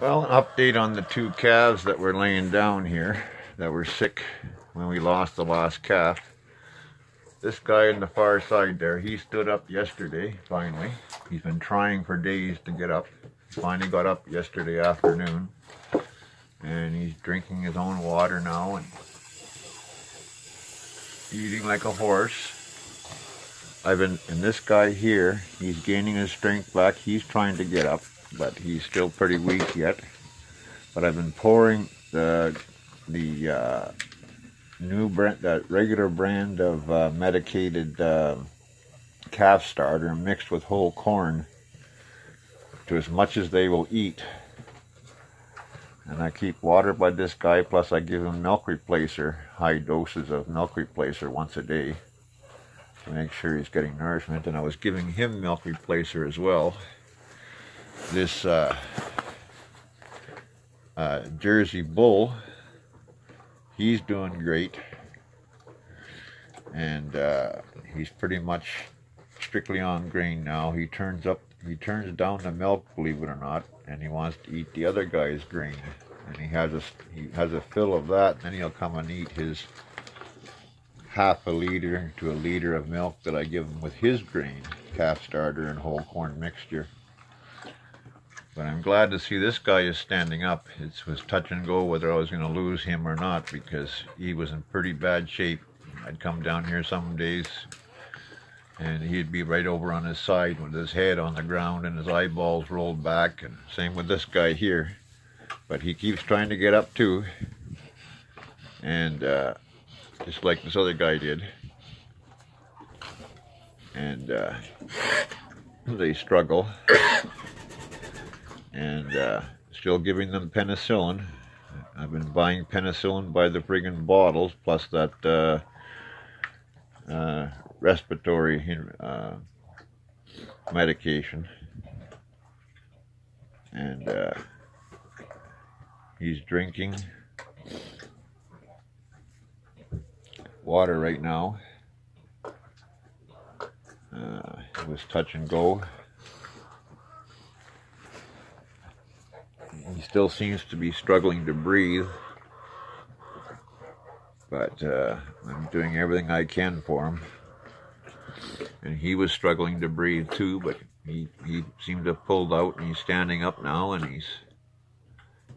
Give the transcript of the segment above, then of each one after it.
Well, an update on the two calves that were laying down here that were sick when we lost the last calf. This guy on the far side there, he stood up yesterday, finally. He's been trying for days to get up. Finally got up yesterday afternoon. And he's drinking his own water now and eating like a horse. And this guy here, he's gaining his strength back. He's trying to get up, but he's still pretty weak yet. But I've been pouring the new brand, that regular brand of medicated calf starter mixed with whole corn to as much as they will eat. And I keep water by this guy, plus I give him milk replacer, high doses of milk replacer once a day to make sure he's getting nourishment. And I was giving him milk replacer as well. This Jersey bull, he's doing great, and he's pretty much strictly on grain now. He turns down the milk, believe it or not, and he wants to eat the other guy's grain. And he has a fill of that, and then he'll come and eat his half a liter to a liter of milk that I give him with his grain, calf starter and whole corn mixture. But I'm glad to see this guy is standing up. It was touch and go whether I was going to lose him or not, because he was in pretty bad shape. I'd come down here some days and he'd be right over on his side with his head on the ground and his eyeballs rolled back, and same with this guy here. But he keeps trying to get up too, and just like this other guy did. And they struggle. And still giving them penicillin. I've been buying penicillin by the friggin' bottles, plus that respiratory medication. And he's drinking water right now. It was touch and go. He still seems to be struggling to breathe, but I'm doing everything I can for him. And he was struggling to breathe too, but he seemed to have pulled out, and he's standing up now, and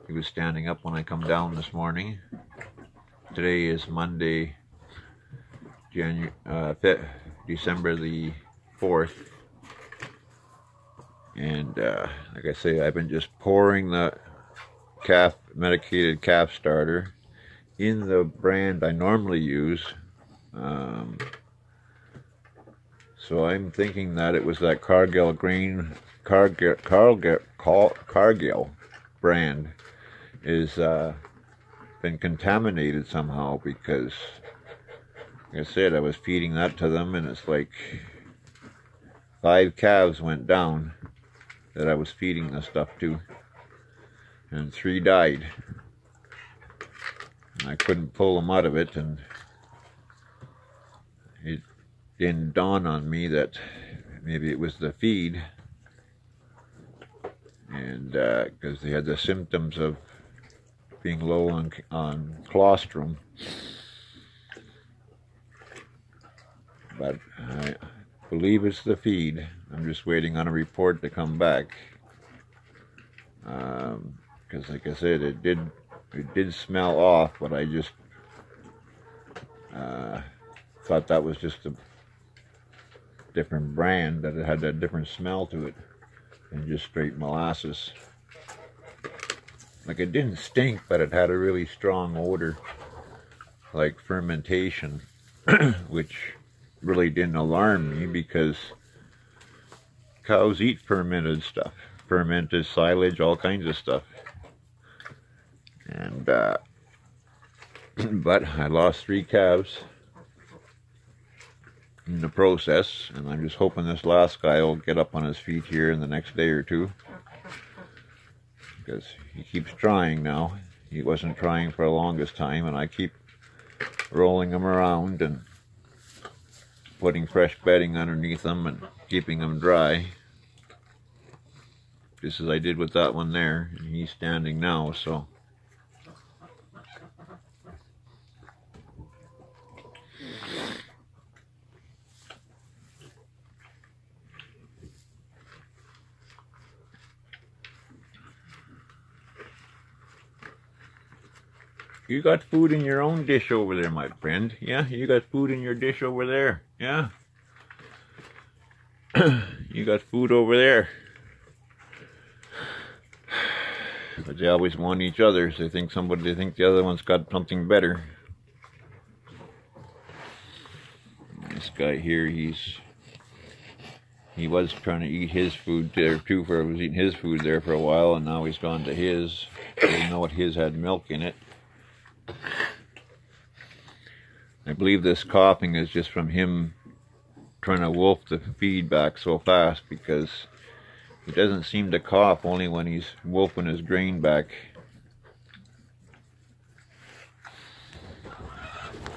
he was standing up when I come down this morning. Today is Monday, December the 4th. And like I say, I've been just pouring the medicated calf starter in the brand I normally use. So I'm thinking that it was that Cargill brand is been contaminated somehow, because like I said, I was feeding that to them, and it's like 5 calves went down that I was feeding the stuff to, and 3 died. And I couldn't pull them out of it, and it didn't dawn on me that maybe it was the feed, and because they had the symptoms of being low on colostrum. But I believe it's the feed. I'm just waiting on a report to come back, because like I said, it did smell off, but I just thought that was just a different brand, that it had a different smell to it than just straight molasses. Like, it didn't stink, but it had a really strong odor, like fermentation, which really didn't alarm me, because cows eat fermented stuff, fermented silage, all kinds of stuff. And but I lost 3 calves in the process, and I'm just hoping this last guy will get up on his feet here in the next day or two, because he keeps trying now. He wasn't trying for the longest time, and I keep rolling him around and putting fresh bedding underneath them and keeping them dry. just as I did with that one there, and he's standing now, so. You got food in your own dish over there, my friend. Yeah, you got food in your dish over there. Yeah. You got food over there. But they always want each other's. They think the other one's got something better. This guy here, he was trying to eat his food there too, for he was eating his food there for a while, and now he's gone to his. I didn't know what his had milk in it. I believe this coughing is just from him trying to wolf the feed back so fast, because he doesn't seem to cough only when he's wolfing his grain back.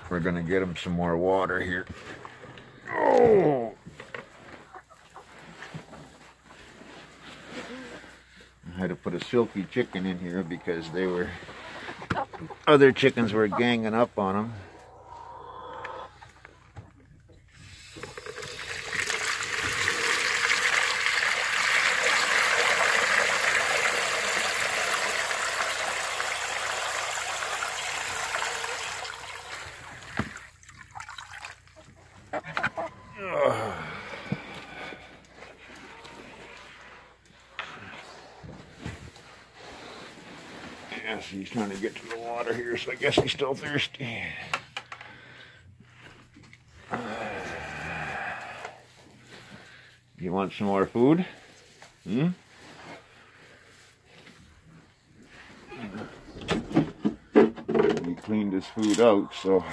We're gonna get him some more water here. Oh! I had to put a silky chicken in here because other chickens were ganging up on him. Yes, he's trying to get to the water here, so I guess he's still thirsty. You want some more food? Hmm? He cleaned his food out, so...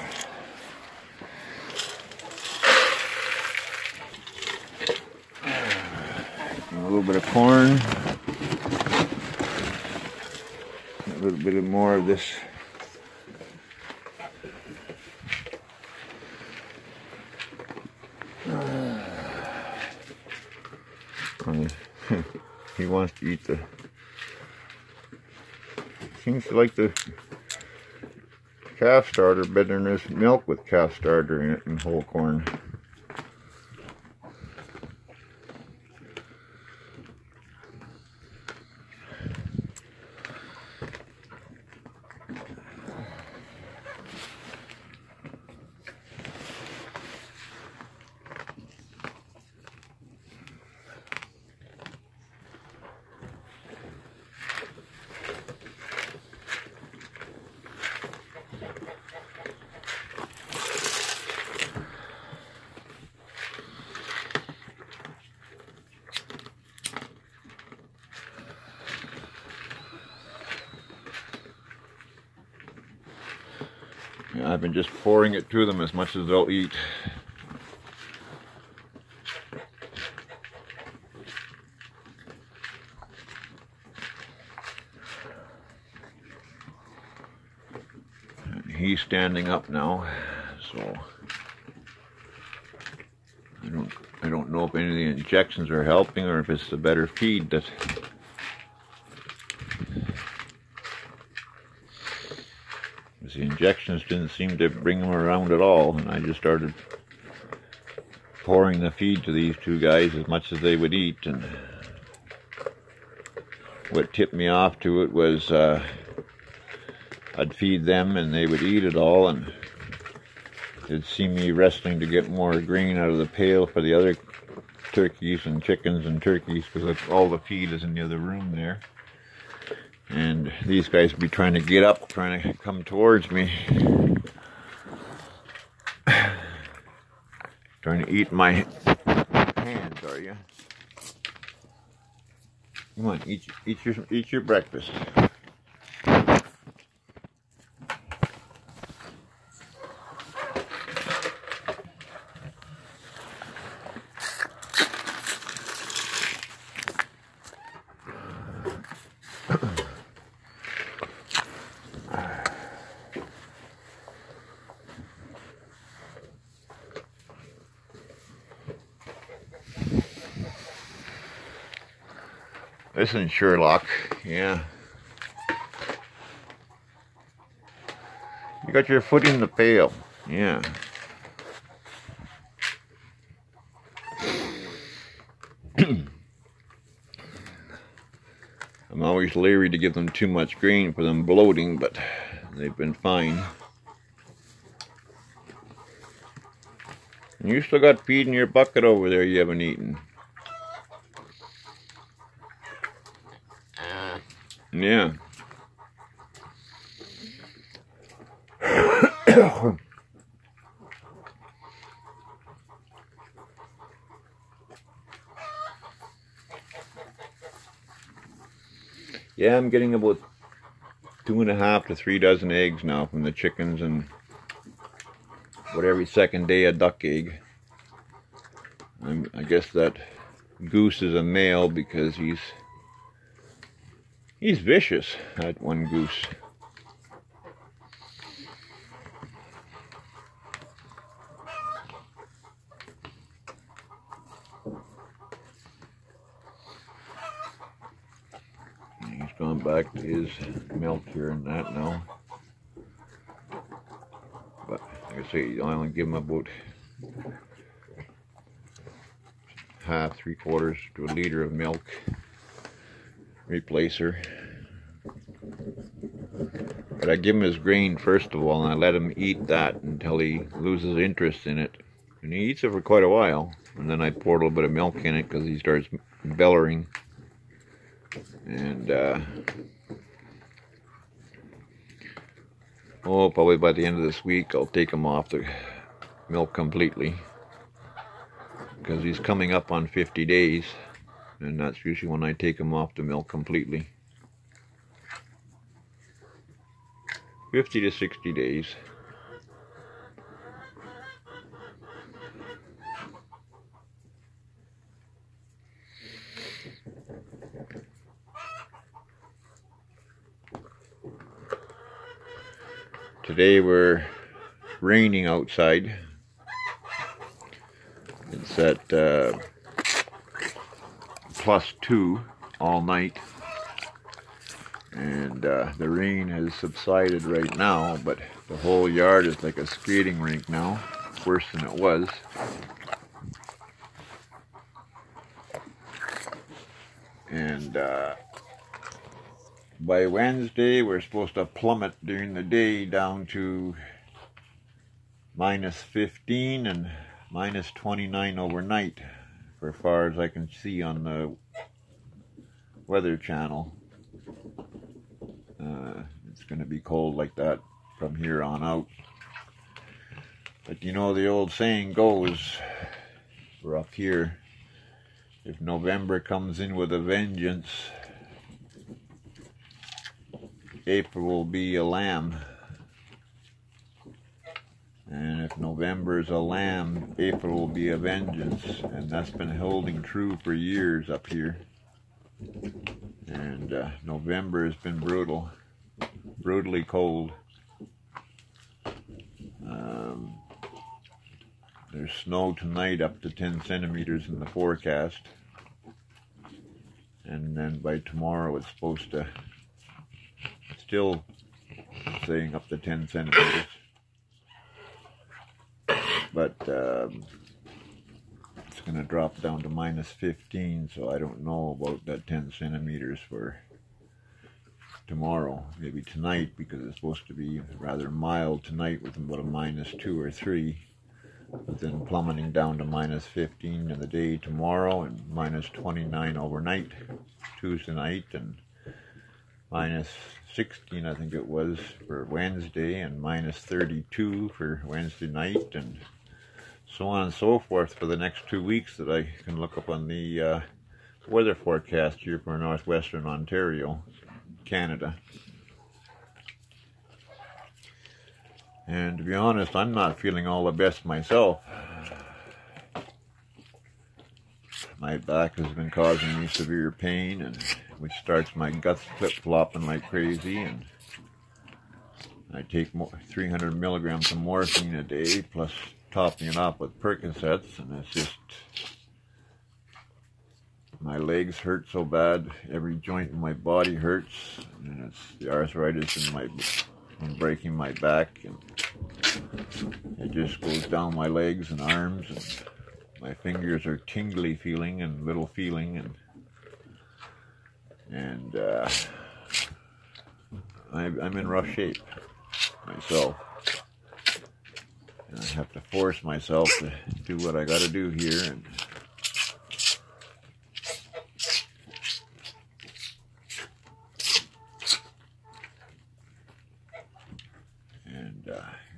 A little bit of corn. A little bit more of this. He wants to eat seems to like the calf starter better than this milk with calf starter in it and whole corn. I've been just pouring it to them as much as they'll eat. And he's standing up now, so I don't know if any of the injections are helping or if it's the better feed that. The injections didn't seem to bring them around at all, and I just started pouring the feed to these two guys as much as they would eat. And what tipped me off to it was I'd feed them and they would eat it all, and they'd see me wrestling to get more grain out of the pail for the other turkeys and chickens and turkeys, because all the feed is in the other room there. And these guys would be trying to get up, trying to come towards me. Trying to eat my hands, are you? Come on, eat your breakfast. Listen, Sherlock. Yeah. You got your foot in the pail. Yeah. I'm always leery to give them too much grain for them bloating, but they've been fine. And you still got feed in your bucket over there you haven't eaten. Yeah. Yeah, I'm getting about 2.5 to 3 dozen eggs now from the chickens, and about every second day a duck egg. I guess that goose is a male because he's vicious, that one goose. He's gone back to his milk here and that now. But like I say, I only give him about half, 3/4 to a liter of milk replacer. But I give him his grain first of all, and I let him eat that until he loses interest in it. And he eats it for quite a while, and then I pour a little bit of milk in it because he starts bellowing. And probably by the end of this week I'll take him off the milk completely, because he's coming up on 50 days, and that's usually when I take him off the milk completely. 50 to 60 days. Today we're raining outside. It's at +2 all night, and the rain has subsided right now, but the whole yard is like a skating rink now, worse than it was. And by Wednesday we're supposed to plummet during the day down to -15 and -29 overnight, for as far as I can see on the Weather Channel. It's going to be cold like that from here on out. But you know, the old saying goes, we're up here, if November comes in with a vengeance, April will be a lamb. And if November is a lamb, April will be a vengeance. And that's been holding true for years up here. And November has been brutal, brutally cold. There's snow tonight up to 10 centimeters in the forecast. And then by tomorrow it's supposed to still saying up to 10 centimeters. But it's going to drop down to -15, so I don't know about that 10 centimeters for tomorrow. Maybe tonight, because it's supposed to be rather mild tonight with about a -2 or 3. But then plummeting down to -15 in the day tomorrow, and -29 overnight Tuesday night, and -16 I think it was for Wednesday, and -32 for Wednesday night, and so on and so forth for the next 2 weeks that I can look up on the weather forecast here for northwestern Ontario, Canada. And to be honest, I'm not feeling all the best myself. My back has been causing me severe pain, and which starts my guts flip-flopping like crazy, and I take 300 milligrams of morphine a day, plus topping it off with Percocets, and it's just My legs hurt so bad, every joint in my body hurts, and it's the arthritis in breaking my back, and it just goes down my legs and arms, and my fingers are tingly feeling and little feeling, and I'm in rough shape myself, and I have to force myself to do what I got to do here, and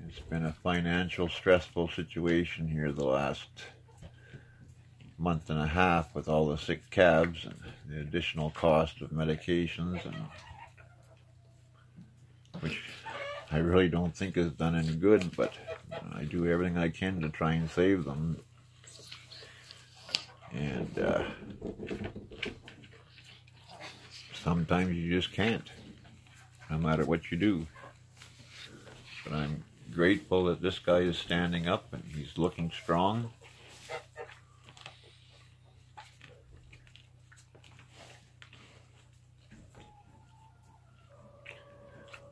it's been a financial stressful situation here the last month and a half with all the sick calves and the additional cost of medications, and which I really don't think has done any good, but I do everything I can to try and save them, and sometimes you just can't, no matter what you do. But I'm grateful that this guy is standing up and he's looking strong.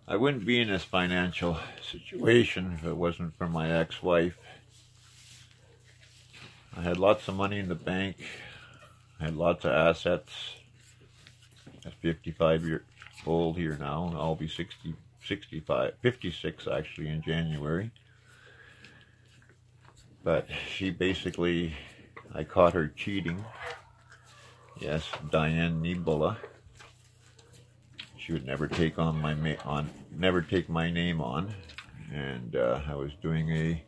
I wouldn't be in this financial situation if it wasn't for my ex-wife. I had lots of money in the bank. I had lots of assets. I'm 55 years old here now, and I'll be 56 actually in January. But she basically, I caught her cheating. Yes, Diane Nibola. She would never take on never take my name on, and I was doing a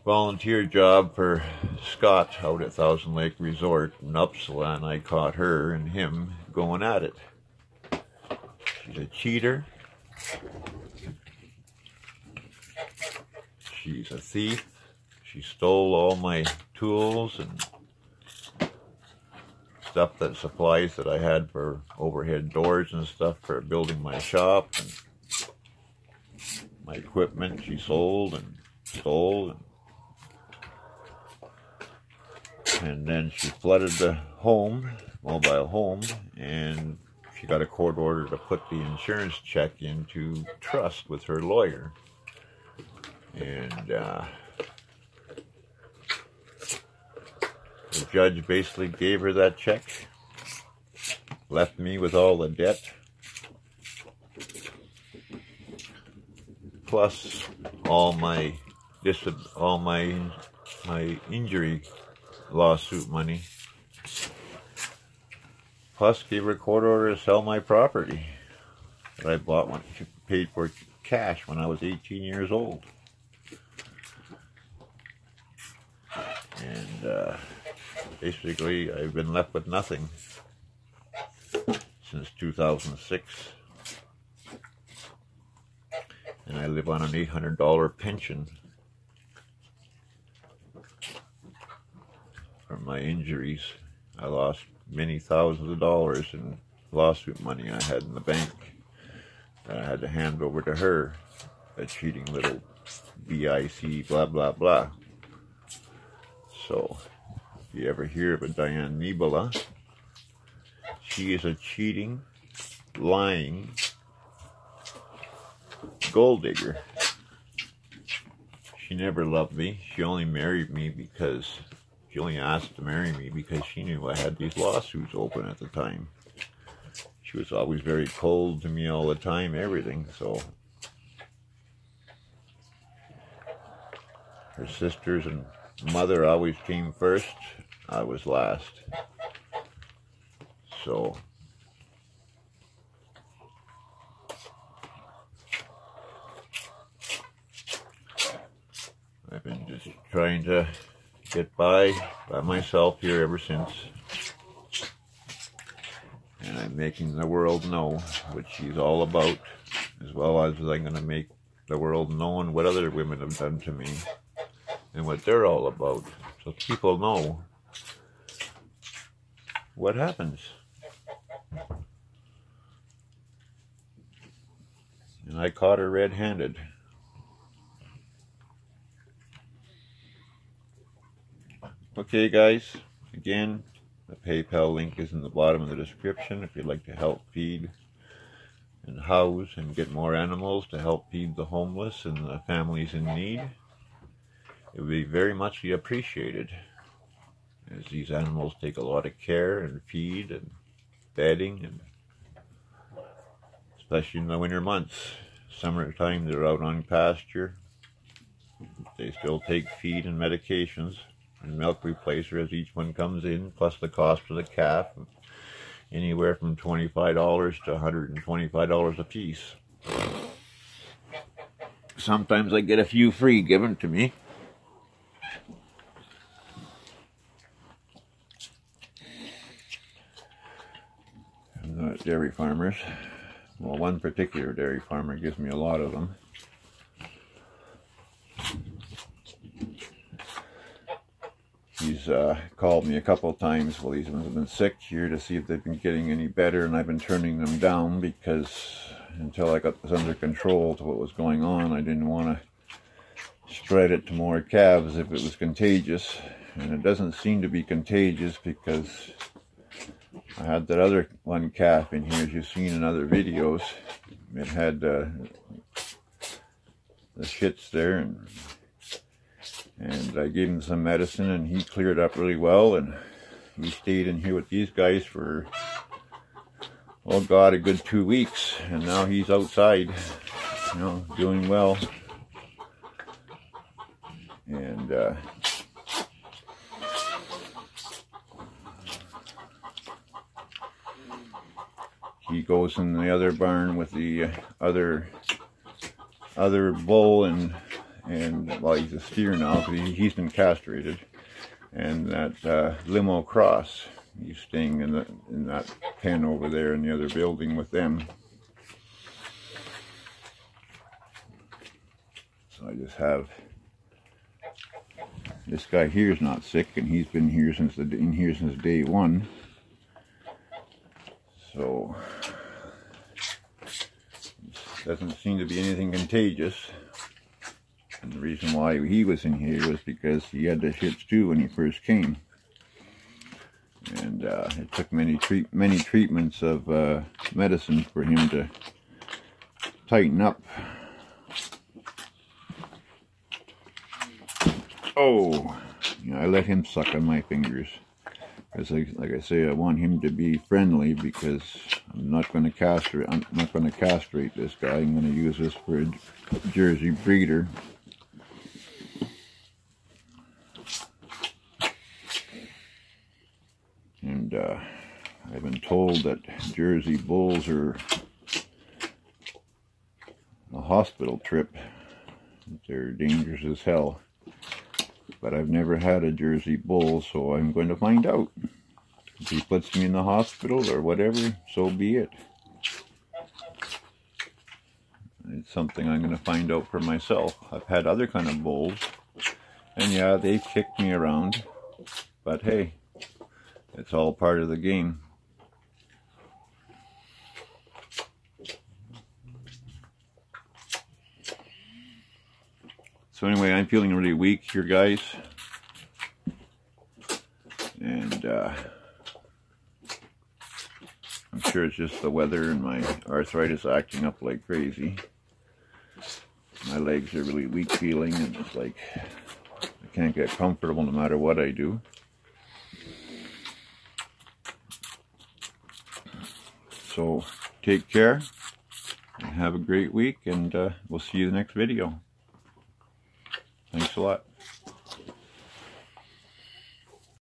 volunteer job for Scott out at Thousand Lake Resort in Uppsala, and I caught her and him going at it. She's a cheater. She's a thief. She stole all my tools and supplies that I had for overhead doors and stuff for building my shop, and my equipment she sold and stole, and then she flooded the mobile home, and she got a court order to put the insurance check into trust with her lawyer, and the judge basically gave her that check, left me with all the debt, plus all my injury lawsuit money, plus gave her a court order to sell my property that I bought when she paid for cash when I was 18 years old, and basically, I've been left with nothing since 2006, and I live on an $800 pension from my injuries. I lost many thousands of dollars in lawsuit money I had in the bank that I had to hand over to her, a cheating little BIC blah blah blah. So, if you ever hear of a Diane Nibola, she is a cheating, lying gold digger. She never loved me. She only asked to marry me because she knew I had these lawsuits open at the time. She was always very cold to me all the time, everything, so. Her sisters and mother always came first. I was last. So I've been just trying to get by myself here ever since. And I'm making the world know what she's all about, as well as I'm going to make the world know what other women have done to me and what they're all about, so people know what happens. And I caught her red-handed. Okay, guys, again, The PayPal link is in the bottom of the description if you'd like to help feed and house and get more animals to help feed the homeless and the families in need. It would be very much appreciated, as these animals take a lot of care and feed and bedding, and especially in the winter months. Summertime they're out on pasture. They still take feed and medications and milk replacer as each one comes in, plus the cost of the calf, anywhere from $25 to $125 a piece. Sometimes I get a few free given to me. Dairy farmers. Well, one particular dairy farmer gives me a lot of them. He's called me a couple of times while he's been sick here to see if they've been getting any better, and I've been turning them down because until I got this under control to what was going on, I didn't want to spread it to more calves if it was contagious. And it doesn't seem to be contagious because I had that other one calf in here, as you've seen in other videos. It had the shits there, and I gave him some medicine, and he cleared up really well, and he stayed in here with these guys for, oh God, a good 2 weeks, and now he's outside, you know, doing well. And he goes in the other barn with the other bull, and well, he's a steer now because he's been castrated, and that limo cross. He's staying in that pen over there in the other building with them. So I just have this guy here is not sick, and he's been here since day one. So doesn't seem to be anything contagious. And the reason why he was in here was because he had the shits too when he first came. And it took many treatments of medicine for him to tighten up. Oh, you know, I let him suck on my fingers. Because like I say, I want him to be friendly, because I'm not going to castrate this guy. I'm going to use this for a Jersey breeder. And I've been told that Jersey bulls are a hospital trip. They're dangerous as hell. But I've never had a Jersey bull, so I'm going to find out. If he puts me in the hospital or whatever, so be it. It's something I'm going to find out for myself. I've had other kind of bulls, and yeah, they've kicked me around. But hey, it's all part of the game. So anyway, I'm feeling really weak here, guys. And I'm sure it's just the weather and my arthritis acting up like crazy. My legs are really weak feeling, and it's like I can't get comfortable no matter what I do. So take care and have a great week, and we'll see you in the next video. Thanks a lot.